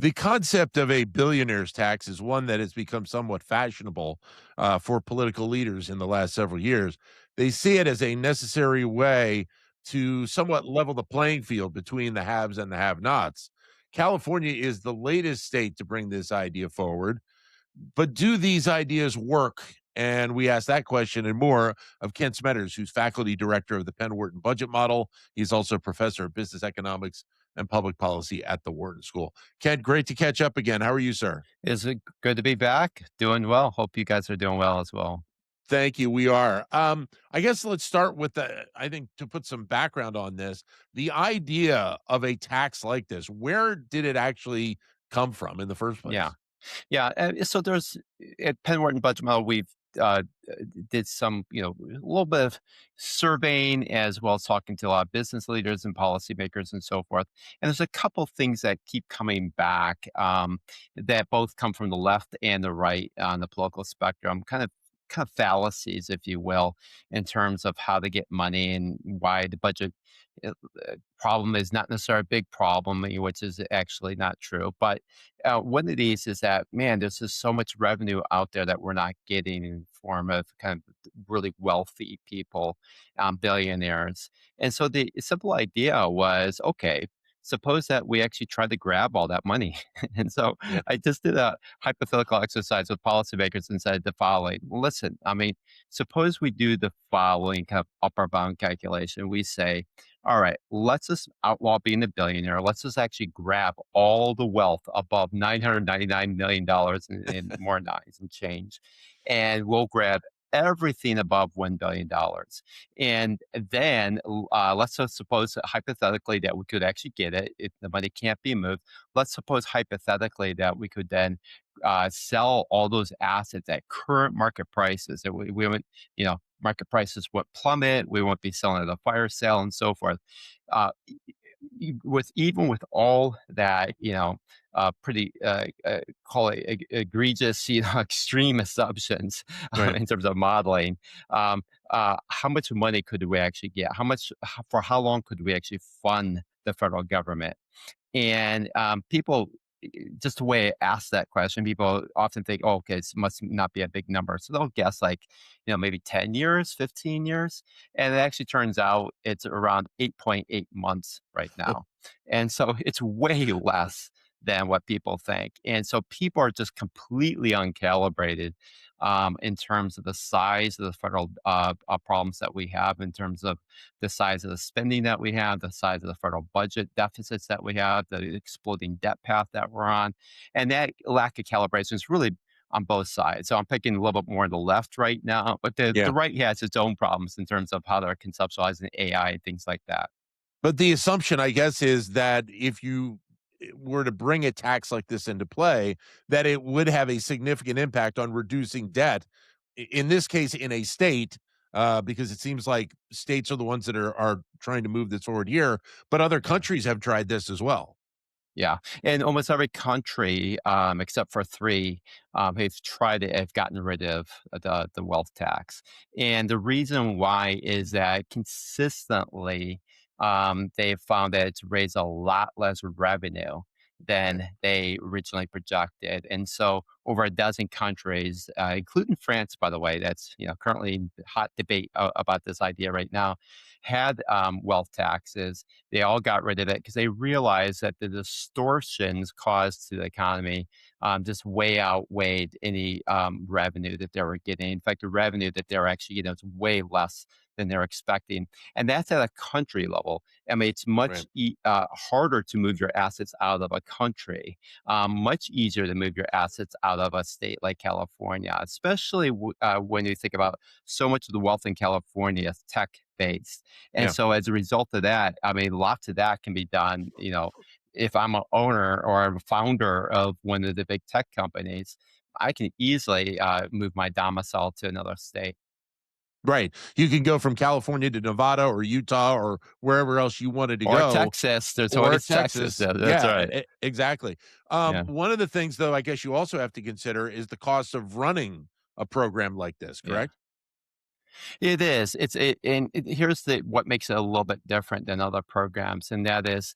The concept of a billionaire's tax is one that has become somewhat fashionable for political leaders in the last several years. They see it as a necessary way to somewhat level the playing field between the haves and the have nots. California is the latest state to bring this idea forward. But do these ideas work? And we ask that question and more of Ken Smetters, who's faculty director of the Penn Wharton Budget Model. He's also a professor of business economics and public policy at the Wharton School. Ken, great to catch up again. How are you, sir? Is it good to be back? Doing well. Hope you guys are doing well as well. Thank you. We are. I guess let's start with I think to put some background on this, the idea of a tax like this, where did it actually come from in the first Yeah. place? Yeah. So there's at Penn Wharton Budget Model, we've uh, did some, a little bit of surveying as well as talking to a lot of business leaders and policymakers and so forth. And there's a couple things that keep coming back that both come from the left and the right on the political spectrum, kind of fallacies, if you will, in terms of how they get money and why the budget problem is not necessarily a big problem, which is actually not true. But one of these is that, man, there's just so much revenue out there that we're not getting in the form of kind of really wealthy people, billionaires. And so the simple idea was, okay, suppose that we actually try to grab all that money. And so Yeah. I just did a hypothetical exercise with policymakers and said the following. Listen, I mean, suppose we do the following kind of upper bound calculation. We say, all right, let's just outlaw being a billionaire. Let's just actually grab all the wealth above $999 million in more nines and change. And we'll grab everything above $1 billion. And then let's just suppose hypothetically that we could actually get it if the money can't be moved. Let's suppose hypothetically that we could then sell all those assets at current market prices. That we wouldn't, market prices would plummet. We won't be selling at a fire sale and so forth. Uh, with even with all that, pretty call it egregious, extreme assumptions Right. in terms of modeling. How much money could we actually get? For how long could we actually fund the federal government? And people, just the way I ask that question, people often think, oh, okay, it must not be a big number. So they'll guess like, maybe 10 years, 15 years. And it actually turns out it's around 8.8 months right now. And so it's way less than what people think. And so people are just completely uncalibrated in terms of the size of the federal problems that we have, in terms of the size of the spending that we have, the size of the federal budget deficits that we have, the exploding debt path that we're on. And that lack of calibration is really on both sides. So I'm picking a little bit more on the left right now, but the Yeah. right has its own problems in terms of how they're conceptualizing AI and things like that. But the assumption, I guess, is that if you were to bring a tax like this into play, that it would have a significant impact on reducing debt. In this case, in a state, because it seems like states are the ones that are trying to move this forward here, but other Yeah. countries have tried this as well. Yeah, and almost every country, except for three, have gotten rid of the wealth tax, and the reason why is that consistently, they've found that it's raised a lot less revenue Right. than they originally projected, and so over a dozen countries, including France, by the way, that's currently in hot debate about this idea right now, had wealth taxes. They all got rid of it because they realized that the distortions caused to the economy just way outweighed any revenue that they were getting. In fact, the revenue that they're actually getting is way less than they're expecting. And that's at a country level. I mean, it's much Right. harder to move your assets out of a country, much easier to move your assets out of a state like California, especially when you think about so much of the wealth in California is tech based. And Yeah. so as a result of that, I mean, lots of that can be done, if I'm an owner or a founder of one of the big tech companies, I can easily move my domicile to another state Right. You can go from California to Nevada or Utah or wherever else you wanted to or go, Texas. There's or always Texas. Texas. Yeah, that's Yeah, right. exactly. Yeah. One of the things, though, I guess you also have to consider is the cost of running a program like this, Yeah. correct? It is. Here's what makes it a little bit different than other programs, and that is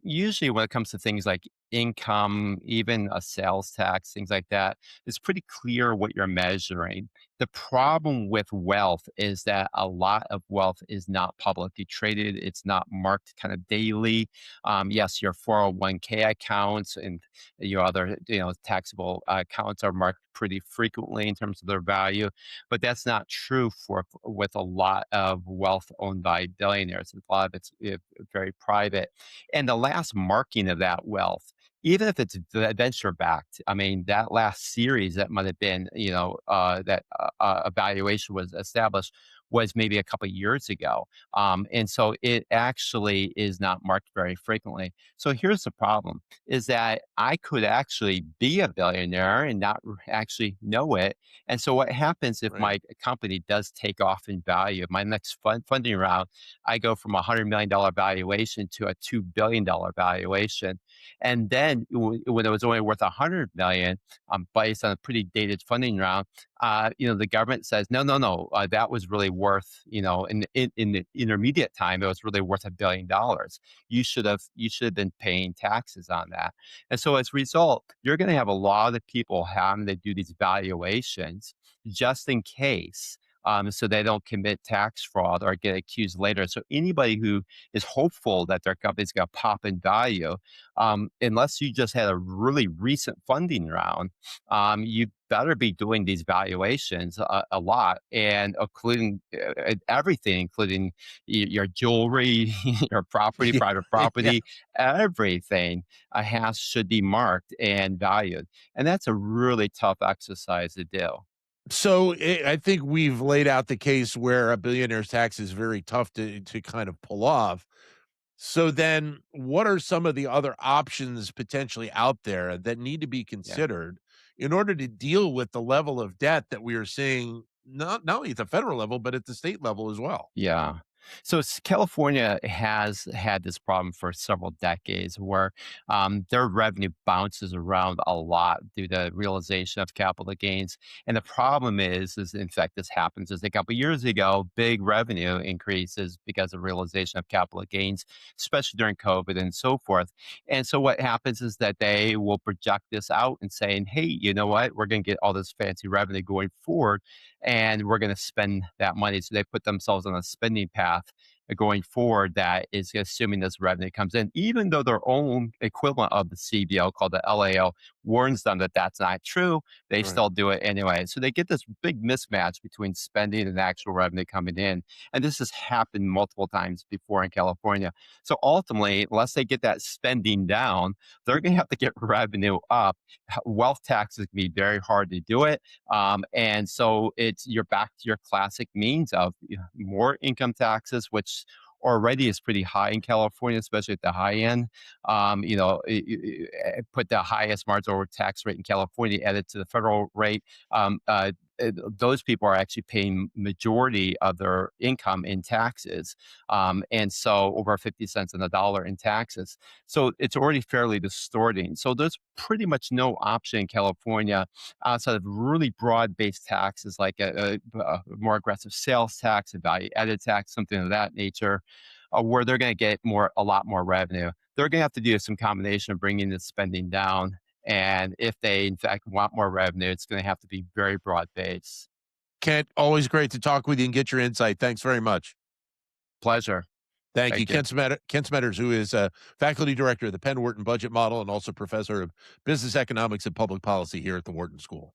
usually when it comes to things like income, even a sales tax, things like that, it's pretty clear what you're measuring. The problem with wealth is that a lot of wealth is not publicly traded. It's not marked kind of daily. Yes, your 401k accounts and your other, taxable accounts are marked pretty frequently in terms of their value, but that's not true for with a lot of wealth owned by billionaires. A lot of it's very private, and the last marking of that wealth, even if it's venture backed, I mean, that last series that might have been, that evaluation was established was maybe a couple years ago. And so it actually is not marked very frequently. So here's the problem is that I could actually be a billionaire and not actually know it. And so what happens if Right. my company does take off in value? My next funding round, I go from a $100 million valuation to a $2 billion valuation. And then when it was only worth 100 million, based on a pretty dated funding round, the government says, no, no, no, that was really worth, in the intermediate time, it was really worth $1 billion. You should have been paying taxes on that. And so as a result, you're going to have a lot of people having to do these valuations just in case. So they don't commit tax fraud or get accused later. So anybody who is hopeful that their company's going to pop in value, unless you just had a really recent funding round, you better be doing these valuations a lot, and including everything, including your jewelry, your property, Yeah. private Yeah. property, everything has should be marked and valued, and that's a really tough exercise to do. So I think we've laid out the case where a billionaire's tax is very tough to kind of pull off. So then, what are some of the other options potentially out there that need to be Yeah. considered in order to deal with the level of debt that we are seeing, not only at the federal level but at the state level as well? Yeah. So California has had this problem for several decades where their revenue bounces around a lot due to realization of capital gains. And the problem is in fact, this happens is a couple years ago, big revenue increases because of realization of capital gains, especially during COVID and so forth. And so what happens is that they will project this out and saying, hey, you know what? We're going to get all this fancy revenue going forward and we're going to spend that money. So they put themselves on a spending path going forward that is assuming this revenue comes in, even though their own equivalent of the CBO called the LAO warns them that that's not true. They Right. still do it anyway. So they get this big mismatch between spending and actual revenue coming in. And this has happened multiple times before in California. So ultimately, unless they get that spending down, they're going to have to get revenue up. Wealth taxes can be very hard to do it, and so you're back to your classic means of more income taxes, which already is pretty high in California, especially at the high end. Put the highest marginal tax rate in California added to the federal rate. Those people are actually paying majority of their income in taxes, and so over 50 cents on the dollar in taxes. So it's already fairly distorting. So there's pretty much no option in California outside of really broad-based taxes like a more aggressive sales tax, a value-added tax, something of that nature, where they're going to get a lot more revenue. They're going to have to do some combination of bringing the spending down, and if they in fact want more revenue, it's going to have to be very broad-based. Kent, always great to talk with you and get your insight. Thanks very much. Pleasure. Thank you. Thank you. Kent Smetters, who is a faculty director of the Penn Wharton Budget Model and also professor of business economics and public policy here at the Wharton School.